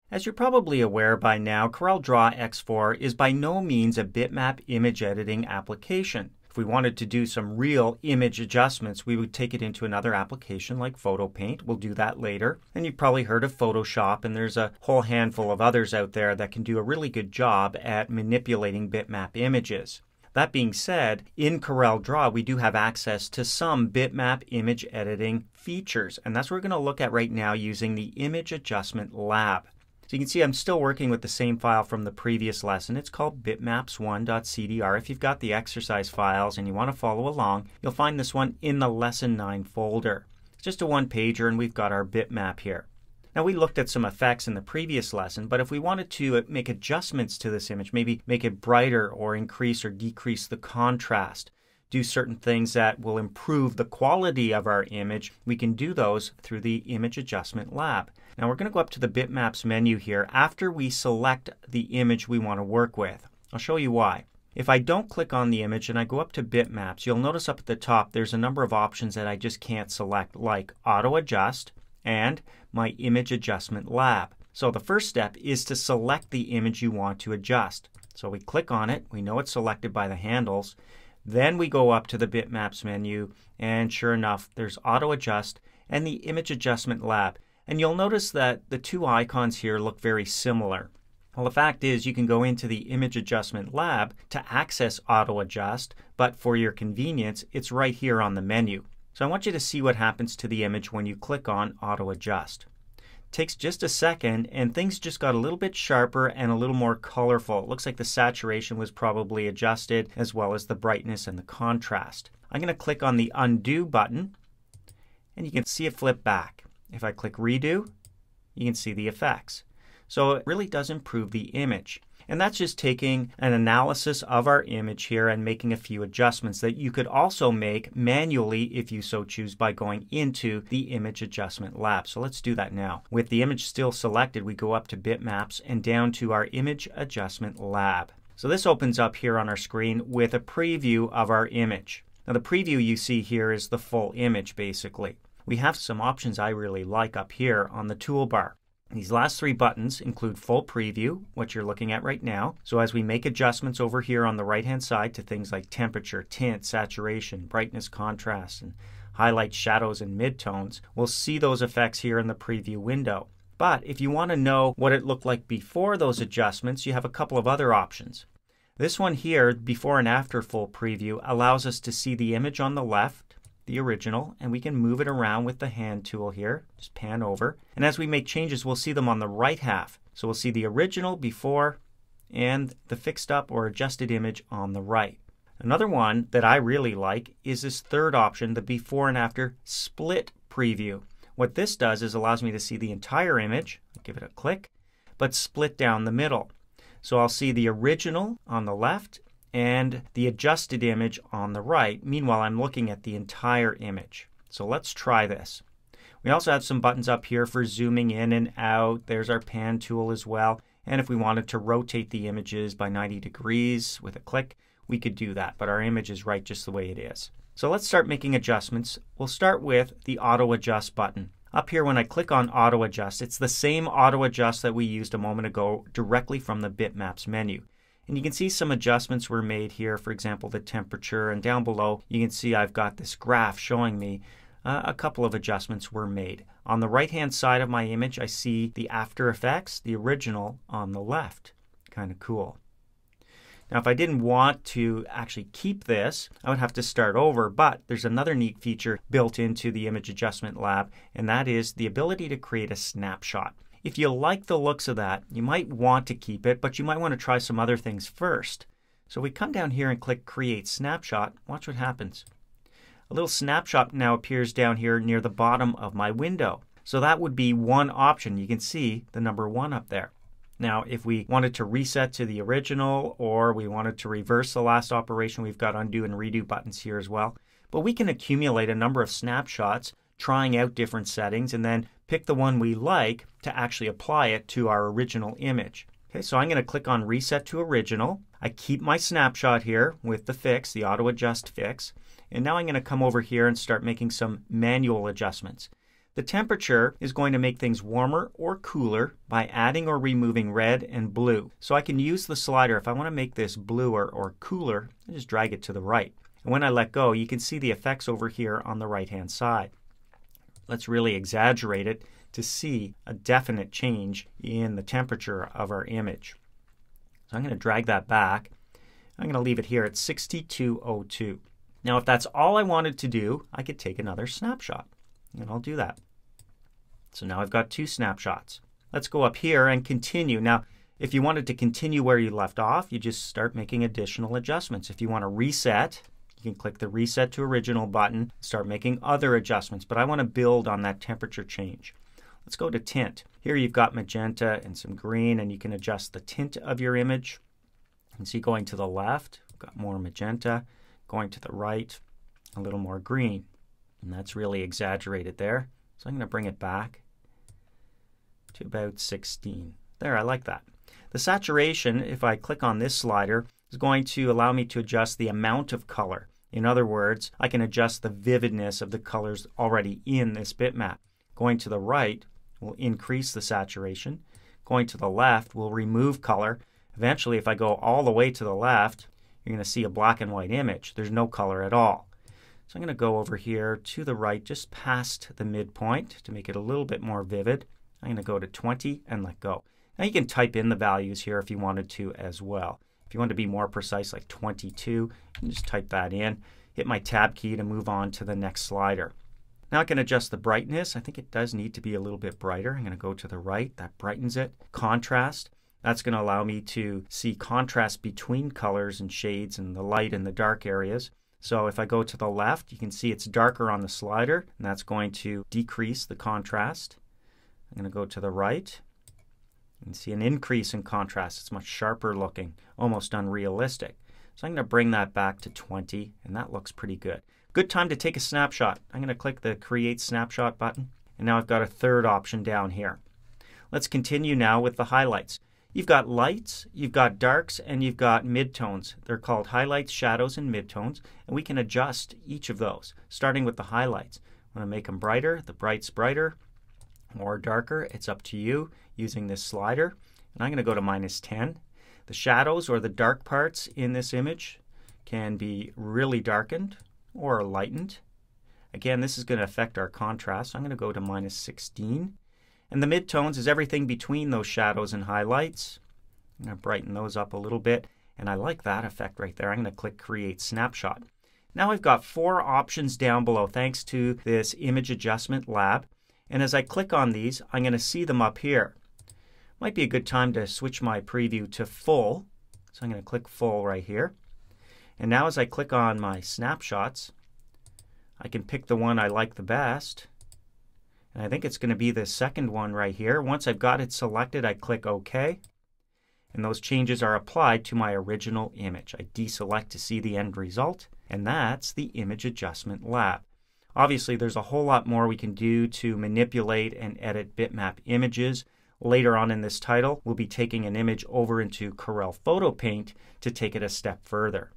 As you're probably aware by now, CorelDRAW X4 is by no means a bitmap image editing application. If we wanted to do some real image adjustments, we would take it into another application like PhotoPaint. We'll do that later. And you've probably heard of Photoshop, and there's a whole handful of others out there that can do a really good job at manipulating bitmap images. That being said, in CorelDRAW, we do have access to some bitmap image editing features, and that's what we're going to look at right now using the Image Adjustment Lab. So you can see I'm still working with the same file from the previous lesson. It's called bitmaps1.cdr. If you've got the exercise files and you want to follow along, you'll find this one in the Lesson 9 folder. It's just a one-pager and we've got our bitmap here. Now we looked at some effects in the previous lesson, but if we wanted to make adjustments to this image, maybe make it brighter or increase or decrease the contrast, do certain things that will improve the quality of our image, we can do those through the Image Adjustment Lab. Now we're going to go up to the Bitmaps menu here after we select the image we want to work with. I'll show you why. If I don't click on the image and I go up to Bitmaps, you'll notice up at the top there's a number of options that I just can't select, like Auto Adjust and my Image Adjustment Lab. So the first step is to select the image you want to adjust. So we click on it, we know it's selected by the handles. Then we go up to the Bitmaps menu, and sure enough, there's Auto Adjust and the Image Adjustment Lab. And you'll notice that the two icons here look very similar. Well, the fact is you can go into the Image Adjustment Lab to access Auto Adjust, but for your convenience, it's right here on the menu. So I want you to see what happens to the image when you click on Auto Adjust. It takes just a second and things just got a little bit sharper and a little more colorful. It looks like the saturation was probably adjusted as well as the brightness and the contrast. I'm going to click on the Undo button and you can see it flip back. If I click Redo, you can see the effects. So it really does improve the image. And that's just taking an analysis of our image here and making a few adjustments that you could also make manually if you so choose by going into the Image Adjustment Lab. So let's do that now. With the image still selected, we go up to Bitmaps and down to our Image Adjustment Lab. So this opens up here on our screen with a preview of our image. Now the preview you see here is the full image basically. We have some options I really like up here on the toolbar. These last three buttons include Full Preview, what you're looking at right now. So as we make adjustments over here on the right-hand side to things like temperature, tint, saturation, brightness, contrast, and highlights, shadows, and midtones, we'll see those effects here in the preview window. But if you want to know what it looked like before those adjustments, you have a couple of other options. This one here, Before and After Full Preview, allows us to see the image on the left, the original, and we can move it around with the hand tool here. Just pan over. And as we make changes, we'll see them on the right half. So we'll see the original before and the fixed up or adjusted image on the right. Another one that I really like is this third option, the Before and After Split Preview. What this does is allows me to see the entire image, I'll give it a click, but split down the middle. So I'll see the original on the left and the adjusted image on the right. Meanwhile, I'm looking at the entire image. So let's try this. We also have some buttons up here for zooming in and out. There's our pan tool as well. And if we wanted to rotate the images by 90 degrees with a click, we could do that. But our image is right just the way it is. So let's start making adjustments. We'll start with the Auto Adjust button. Up here when I click on Auto Adjust, it's the same Auto Adjust that we used a moment ago directly from the Bitmaps menu. And you can see some adjustments were made here, for example, the temperature, and down below you can see I've got this graph showing me a couple of adjustments were made. On the right hand side of my image I see the After Effects, the original, on the left. Kind of cool. Now if I didn't want to actually keep this, I would have to start over, but there's another neat feature built into the Image Adjustment Lab, and that is the ability to create a snapshot. If you like the looks of that, you might want to keep it, but you might want to try some other things first. So we come down here and click Create Snapshot. Watch what happens. A little snapshot now appears down here near the bottom of my window. So that would be one option. You can see the number 1 up there. Now, if we wanted to reset to the original or we wanted to reverse the last operation, we've got Undo and Redo buttons here as well. But we can accumulate a number of snapshots, trying out different settings, and then pick the one we like to actually apply it to our original image. Okay, so I'm going to click on Reset to Original. I keep my snapshot here with the fix, the Auto Adjust fix. And now I'm going to come over here and start making some manual adjustments. The temperature is going to make things warmer or cooler by adding or removing red and blue. So I can use the slider. If I want to make this bluer or cooler, I just drag it to the right. And when I let go, you can see the effects over here on the right-hand side. Let's really exaggerate it to see a definite change in the temperature of our image. So I'm going to drag that back. I'm going to leave it here at 6202. Now if that's all I wanted to do, I could take another snapshot. And I'll do that. So now I've got 2 snapshots. Let's go up here and continue. Now if you wanted to continue where you left off, you just start making additional adjustments. If you want to reset, you can click the Reset to Original button, start making other adjustments. But I want to build on that temperature change. Let's go to Tint. Here you've got magenta and some green, and you can adjust the tint of your image. You can see going to the left, we've got more magenta. Going to the right, a little more green. And that's really exaggerated there. So I'm going to bring it back to about 16. There, I like that. The saturation, if I click on this slider, is going to allow me to adjust the amount of color. In other words, I can adjust the vividness of the colors already in this bitmap. Going to the right will increase the saturation. Going to the left will remove color. Eventually, if I go all the way to the left, you're going to see a black and white image. There's no color at all. So I'm going to go over here to the right, just past the midpoint to make it a little bit more vivid. I'm going to go to 20 and let go. Now you can type in the values here if you wanted to as well. If you want to be more precise, like 22, you can just type that in. Hit my tab key to move on to the next slider. Now I can adjust the brightness. I think it does need to be a little bit brighter. I'm going to go to the right. That brightens it. Contrast. That's going to allow me to see contrast between colors and shades and the light and the dark areas. So if I go to the left, you can see it's darker on the slider, and that's going to decrease the contrast. I'm going to go to the right and see an increase in contrast. It's much sharper looking, almost unrealistic. So I'm going to bring that back to 20, and that looks pretty good. Good time to take a snapshot. I'm going to click the Create Snapshot button, and now I've got a third option down here. Let's continue now with the highlights. You've got lights, you've got darks, and you've got midtones. They're called highlights, shadows, and midtones, and we can adjust each of those, starting with the highlights. I want to make them brighter. The bright's brighter or darker. It's up to you using this slider. And I'm going to go to -10. The shadows or the dark parts in this image can be really darkened or lightened. Again, this is going to affect our contrast. So I'm going to go to -16. And the midtones is everything between those shadows and highlights. I'm going to brighten those up a little bit. And I like that effect right there. I'm going to click Create Snapshot. Now I've got 4 options down below thanks to this Image Adjustment Lab. And as I click on these, I'm going to see them up here. Might be a good time to switch my preview to full. So I'm going to click full right here. And now as I click on my snapshots, I can pick the one I like the best. And I think it's going to be the second one right here. Once I've got it selected, I click OK. And those changes are applied to my original image. I deselect to see the end result. And that's the Image Adjustment Lab. Obviously, there's a whole lot more we can do to manipulate and edit bitmap images. Later on in this title, we'll be taking an image over into Corel Photo Paint to take it a step further.